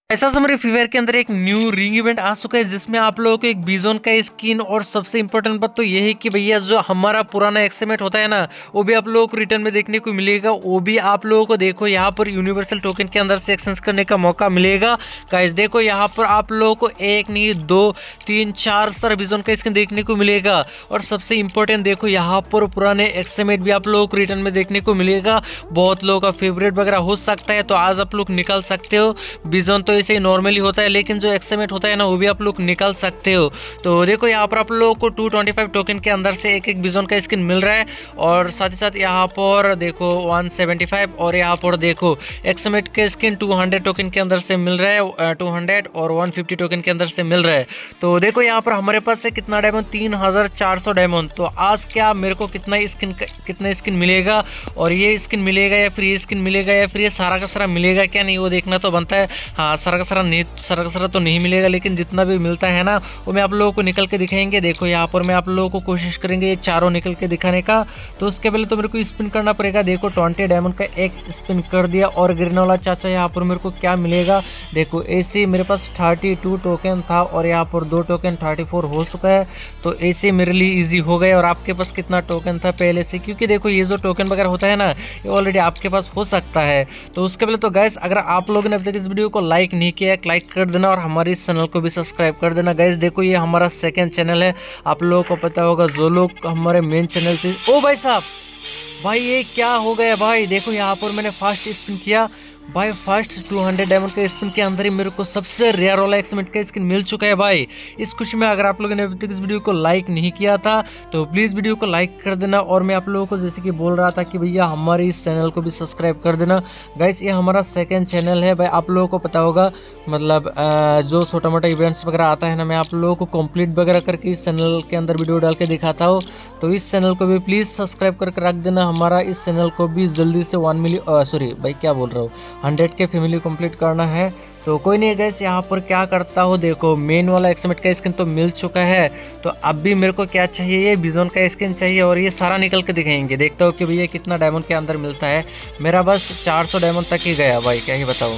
ऐसा हमारे free fire के अंदर एक न्यू रिंग इवेंट आ चुका है जिसमें आप लोगों को एक बिजोन का स्किन और सबसे इंपॉर्टेंट बात तो ये है कि भैया जो हमारा पुराना एक्समेट होता है ना वो भी आप लोगों को रिटर्न में देखने को मिलेगा। वो भी आप लोगों को देखो यहाँ पर यूनिवर्सल टोकन के अंदर से एक्सचेंज करने का मौका मिलेगा। गाइस देखो यहाँ पर आप लोगों को एक नहीं दो तीन चार सारा बिजोन का स्किन देखने को मिलेगा। और सबसे इंपॉर्टेंट देखो यहाँ पर पुराने एक्समेट भी आप लोगों को रिटर्न में देखने को मिलेगा। बहुत लोगों का फेवरेट वगैरह हो सकता है तो आज आप लोग निकाल सकते हो। बिजोन तो ऐसे ही नॉर्मली होता है लेकिन जो एक्समेट होता है ना वो भी आप लोग निकाल सकते हो। तो देखो यहाँ पर आप लोगों को 225 टोकन के अंदर से एक एक बिजोन का स्किन मिल रहा है। और साथ ही साथ यहाँ पर देखो 175 और यहाँ पर देखो एक्समेट के स्किन 200 टोकन के अंदर से मिल रहा है, 200 और 150 टोकन के अंदर से मिल रहा है। तो देखो यहाँ पर हमारे पास है कितना डायमंड, 3400 डायमंड। तो आज क्या मेरे को कितना स्किन मिलेगा और ये स्किन मिलेगा या फिर ये स्किन मिलेगा या फिर ये सारा का सारा मिलेगा क्या नहीं वो देखना तो बनता है। हाँ सारा का सारा तो नहीं मिलेगा लेकिन जितना भी मिलता है ना वो मैं आप लोगों को निकल के दिखाएंगे। देखो यहाँ पर मैं आप लोगों को कोशिश करेंगे ये चारों निकल के दिखाने का। तो उसके पहले तो मेरे को स्पिन करना पड़ेगा। देखो 20 डायमंड का एक स्पिन कर दिया और गिरने वाला चाचा यहाँ पर मेरे को क्या मिलेगा। देखो ऐसे मेरे पास 32 टोकन था और यहाँ पर 2 टोकन 34 हो चुका है। तो ऐसे मेरे लिए ईजी हो गए। और आपके पास कितना टोकन था पहले से, क्योंकि देखो ये जो टोकन वगैरह होता है ना ये ऑलरेडी आपके पास हो सकता है। तो उसके पहले तो गाइस अगर आप लोगों ने अब तक इस वीडियो को लाइक नहीं किया है लाइक कर देना और हमारे इस चैनल को भी सब्सक्राइब कर देना। गाइस देखो ये हमारा सेकंड चैनल है, आप लोगों को पता होगा जो लोग हमारे मेन चैनल से। ओ भाई साहब, भाई ये क्या हो गया भाई। देखो यहाँ पर मैंने फास्ट स्पिन किया भाई, फर्स्ट 200 डायमंड के स्पिन के अंदर ही मेरे को सबसे रेयर वाला एक्समेट का स्किन मिल चुका है भाई। इस खुशी में अगर आप लोगों ने अभी तक इस वीडियो को लाइक नहीं किया था तो प्लीज़ वीडियो को लाइक कर देना। और मैं आप लोगों को जैसे कि बोल रहा था कि भैया हमारे इस चैनल को भी सब्सक्राइब कर देना। गाइस ये हमारा सेकेंड चैनल है भाई, आप लोगों को पता होगा मतलब जो छोटा मोटा इवेंट्स वगैरह आता है ना मैं आप लोगों को कंप्लीट वगैरह करके इस चैनल के अंदर वीडियो डाल के दिखाता हूँ। तो इस चैनल को भी प्लीज़ सब्सक्राइब करके रख देना। हमारा इस चैनल को भी जल्दी से 1 मिलियन सॉरी भाई क्या बोल रहा हूँ 100 के फैमिली कंप्लीट करना है। तो कोई नहीं गैस यहाँ पर क्या करता हो, देखो मेन वाला एक्समेट का स्किन तो मिल चुका है। तो अब भी मेरे को क्या चाहिए, ये बिजोन का स्किन चाहिए और ये सारा निकल के दिखाएंगे। देखता हो कि भैया कितना डायमंड के अंदर मिलता है। मेरा बस 400 डायमंड तक ही गया भाई, क्या ही बताऊँ।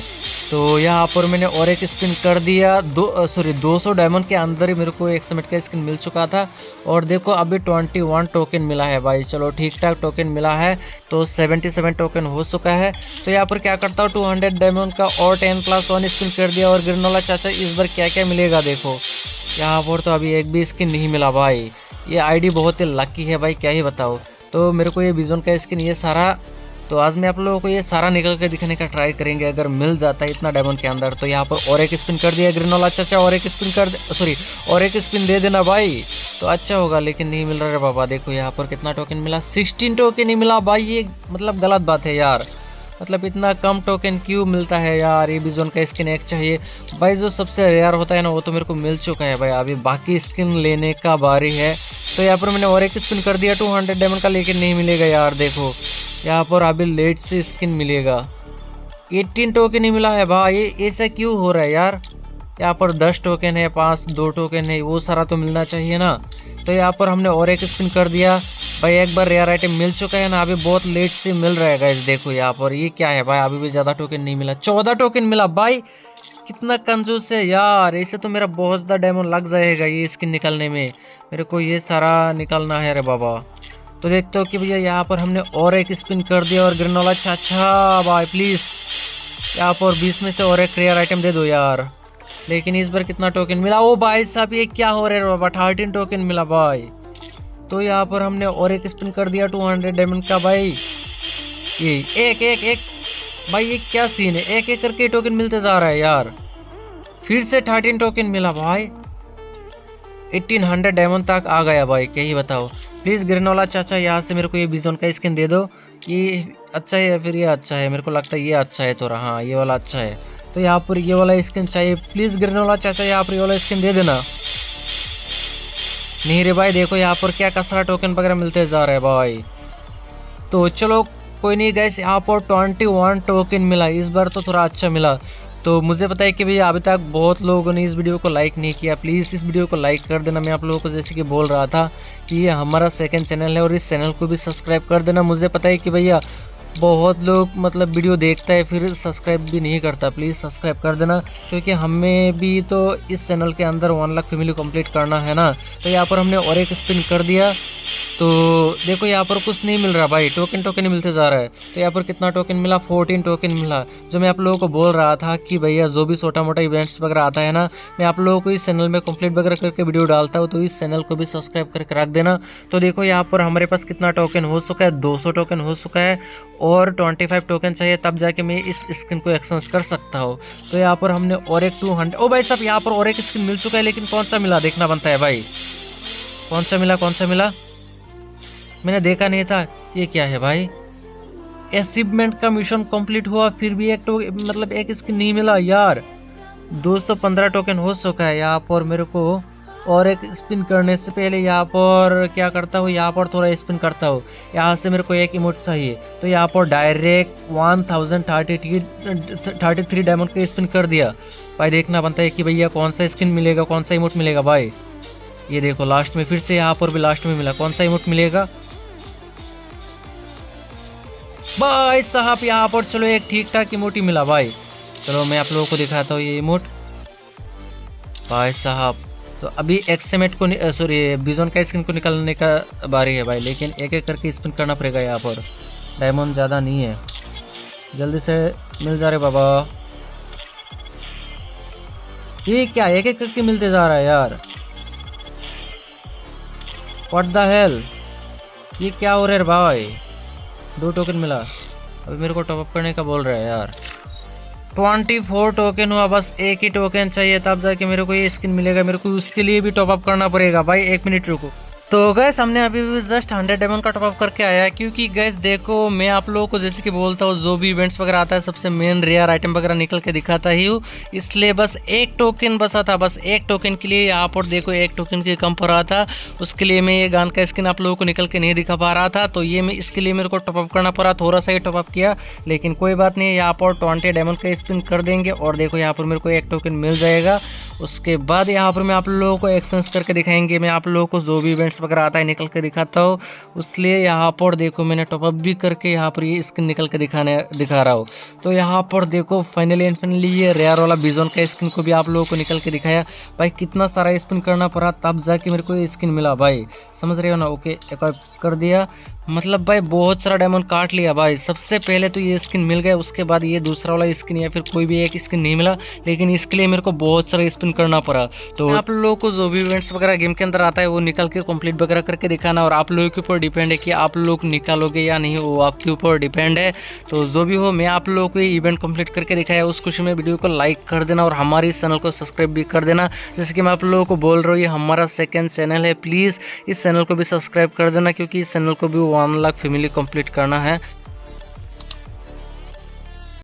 तो यहाँ पर मैंने और एक स्पिन कर दिया 200 डायमंड के अंदर ही मेरे को एक्समेट का स्किन मिल चुका था। और देखो अभी 21 टोकन मिला है भाई, चलो ठीक ठाक टोकन मिला है। तो 77 टोकन हो चुका है। तो यहाँ पर क्या करता हूँ 200 डायमंड का और 10+1 स्पिन कर दिया। और गिरने वाला चाचा इस बार क्या क्या मिलेगा देखो। यहाँ पर तो अभी एक भी स्किन नहीं मिला भाई, ये आईडी बहुत ही लकी है भाई, क्या ही बताओ। तो मेरे को ये बिजोन का स्किन ये सारा, तो आज मैं आप लोगों को ये सारा निकल के दिखाने का ट्राई करेंगे अगर मिल जाता है इतना डायमंड के अंदर। तो यहाँ पर और एक स्पिन कर दिया गिरने वाला चाचा, और एक स्पिन कर सॉरी और एक स्पिन दे देना भाई तो अच्छा होगा, लेकिन नहीं मिल रहा है बाबा। देखो यहाँ पर कितना टोकन मिला, 16 टोकन नहीं मिला भाई, ये मतलब गलत बात है यार। मतलब इतना कम टोकन क्यों मिलता है यार। ये बिजोन का स्किन एक चाहिए भाई, जो सबसे रेयर होता है ना वो तो मेरे को मिल चुका है भाई, अभी बाकी स्किन लेने का बारी है। तो यहाँ पर मैंने और एक स्पिन कर दिया 200 डायमंड का, लेकिन नहीं मिलेगा यार। देखो यहाँ पर अभी लेट से स्किन मिलेगा, 18 टोकन नहीं मिला है भाई, ऐसा क्यों हो रहा है यार। यहाँ पर 10 टोकन है, 2 टोकन है, वो सारा तो मिलना चाहिए ना। तो यहाँ पर हमने और एक स्पिन कर दिया भाई, एक बार रेयर आइटम मिल चुका है ना, अभी बहुत लेट से मिल रहा है गाइस। देखो यहाँ पर ये क्या है भाई, अभी भी ज़्यादा टोकन नहीं मिला, 14 टोकन मिला भाई, कितना कंजूस है यार। ऐसे तो मेरा बहुत ज़्यादा डायमंड लग जाएगा ये स्किन निकालने में, मेरे को ये सारा निकालना है रे बाबा। तो देखते हो कि भैया यहाँ पर हमने और एक स्पिन कर दिया और गिरने वाला चाचा भाई प्लीज़ यहाँ पर 20 में से और एक रेयर आइटम दे दो यार। लेकिन इस बार कितना टोकन मिला, ओ भाई साहब ये क्या हो रहा है बाबा, 13 टोकन मिला भाई। तो यहाँ पर हमने और एक स्पिन कर दिया 200 डायमंड का भाई, ये एक एक एक भाई ये क्या सीन है, एक एक करके टोकन मिलते जा रहा है यार। फिर से 13 टोकन मिला भाई, 1800 डायमंड तक आ गया भाई, क्या ही बताओ। प्लीज़ गिरने वाला चाचा यहाँ से मेरे को ये बिजोन का स्किन दे दो। ये अच्छा है या फिर ये अच्छा है, मेरे को लगता है ये अच्छा है थोड़ा, हाँ ये वाला अच्छा है। तो यहाँ पर ये वाला स्किन चाहिए, प्लीज़ गिरने वाला चाचा यहाँ पर ये वाला स्किन दे देना। नहीं रे भाई, देखो यहाँ पर क्या कसरा टोकन वगैरह मिलते जा रहे हैं भाई। तो चलो कोई नहीं गाइस, यहाँ पर 21 टोकन मिला, इस बार तो थोड़ा अच्छा मिला। तो मुझे पता है कि भैया अभी तक बहुत लोगों ने इस वीडियो को लाइक नहीं किया, प्लीज़ इस वीडियो को लाइक कर देना। मैं आप लोगों को जैसे कि बोल रहा था कि ये हमारा सेकंड चैनल है और इस चैनल को भी सब्सक्राइब कर देना। मुझे पता है कि भैया बहुत लोग मतलब वीडियो देखता है फिर सब्सक्राइब भी नहीं करता। प्लीज़ सब्सक्राइब कर देना, क्योंकि हमें भी तो इस चैनल के अंदर 1 लाख फैमिली कंप्लीट करना है ना। तो यहाँ पर हमने और एक स्पिन कर दिया, तो देखो यहाँ पर कुछ नहीं मिल रहा भाई, टोकन ही मिलते जा रहा है। तो यहाँ पर कितना टोकन मिला, 14 टोकन मिला। जो मैं आप लोगों को बोल रहा था कि भैया जो भी छोटा मोटा इवेंट्स वगैरह आता है ना, मैं आप लोगों को इस चैनल में कंप्लीट वगैरह करके वीडियो डालता हूँ, तो इस चैनल को भी सब्सक्राइब करके रख देना। तो देखो यहाँ पर हमारे पास कितना टोकन हो चुका है, 200 टोकन हो चुका है, और 25 टोकन चाहिए तब जाके मैं इस स्किन को एक्सचेंज कर सकता हूँ। तो यहाँ पर हमने और एक 200, ओ भाई साहब यहाँ पर और एक स्किन मिल चुका है, लेकिन कौन सा मिला देखना बनता है भाई। कौन सा मिला मैंने देखा नहीं था। ये क्या है भाई, अचीवमेंट का मिशन कंप्लीट हुआ फिर भी मतलब एक स्किन नहीं मिला यार। 215 टोकन हो चुका है। यहाँ पर मेरे को और एक स्पिन करने से पहले यहाँ पर क्या करता हूँ, यहाँ पर थोड़ा स्पिन करता हूँ। यहाँ से मेरे को एक इमोट चाहिए, तो यहाँ पर डायरेक्ट 1033 डायमंड का स्पिन कर दिया भाई। देखना बनता है कि भैया कौन सा स्किन मिलेगा, कौन सा इमोट मिलेगा भाई। ये देखो लास्ट में फिर से यहाँ पर भी लास्ट में मिला, कौन सा इमोट मिलेगा भाई साहब। यहाँ पर चलो एक ठीक ठाक इमोट ही मिला भाई। चलो मैं आप लोगों को दिखाता हूँ ये इमोट भाई साहब। तो अभी एक्समेट को सॉरी बिजोन का स्किन को निकालने का बारी है भाई, लेकिन एक एक करके स्पिन करना पड़ेगा। यहाँ पर डायमंड ज़्यादा नहीं है, जल्दी से मिल जा रहे बाबा। ये क्या एक एक करके मिलते जा रहा है यार, व्हाट द हेल, ये क्या हो रहा है भाई। 2 टोकन मिला, अभी मेरे को टॉपअप करने का बोल रहा है यार। 24 टोकन हुआ, बस एक ही टोकन चाहिए तब जाके मेरे को ये स्किन मिलेगा। मेरे को उसके लिए भी टॉपअप करना पड़ेगा भाई, 1 मिनट रुको। तो गैस हमने अभी भी जस्ट 100 डायमंड का टॉपअप करके आया है, क्योंकि गैस देखो मैं आप लोगों को जैसे कि बोलता हूँ जो भी इवेंट्स वगैरह आता है सबसे मेन रेयर आइटम वगैरह निकल के दिखाता ही हूँ। इसलिए बस एक टोकन बचा था, बस एक टोकन के लिए यहाँ पर देखो एक टोकन की कम पड़ रहा था। उसके लिए मैं ये गन का स्किन आप लोगों को निकल के नहीं दिखा पा रहा था, तो ये मैं इसके लिए मेरे को टॉपअप करना पड़ा, थोड़ा सा ही टॉपअप किया, लेकिन कोई बात नहीं। यहाँ पर 20 डायमंड का स्पिन कर देंगे और देखो यहाँ पर मेरे को एक टोकन मिल जाएगा। उसके बाद यहाँ पर मैं आप लोगों को एक्सचेंज करके दिखाएंगे। मैं आप लोगों को जो भी इवेंट्स वगैरह आता है निकल के दिखाता हूँ, इसलिए यहाँ पर देखो मैंने टॉपअप भी करके यहाँ पर ये स्किन निकल के दिखा रहा हूँ। तो यहाँ पर देखो फाइनली एंड फाइनली ये रेयर वाला बिजोन का स्किन को भी आप लोगों को निकल के दिखाया भाई। कितना सारा स्पिन करना पड़ा तब जाके मेरे को ये स्किन मिला भाई, समझ रहे हो ना। ओके एक और कर दिया, मतलब भाई बहुत सारा डायमंड काट लिया भाई। सबसे पहले तो ये स्किन मिल गया, उसके बाद ये दूसरा वाला स्किन या फिर कोई भी एक स्किन नहीं मिला, लेकिन इसके लिए मेरे को बहुत सारा स्पिन करना पड़ा। तो आप लोगों को जो भी इवेंट्स वगैरह गेम के अंदर आता है वो निकल के कंप्लीट वगैरह करके दिखाना, और आप लोगों के ऊपर डिपेंड है कि आप लोग निकालोगे या नहीं, वो आपके ऊपर डिपेंड है। तो जो भी हो मैं आप लोगों को ये इवेंट कंप्लीट करके दिखाया, उस खुशी में वीडियो को लाइक कर देना और हमारे इस चैनल को सब्सक्राइब भी कर देना। जैसे कि मैं आप लोगों को बोल रहा हूँ ये हमारा सेकेंड चैनल है, प्लीज़ इस चैनल को भी सब्सक्राइब कर देना, क्योंकि इस चैनल को भी 1 लाख फैमिली कंप्लीट करना है।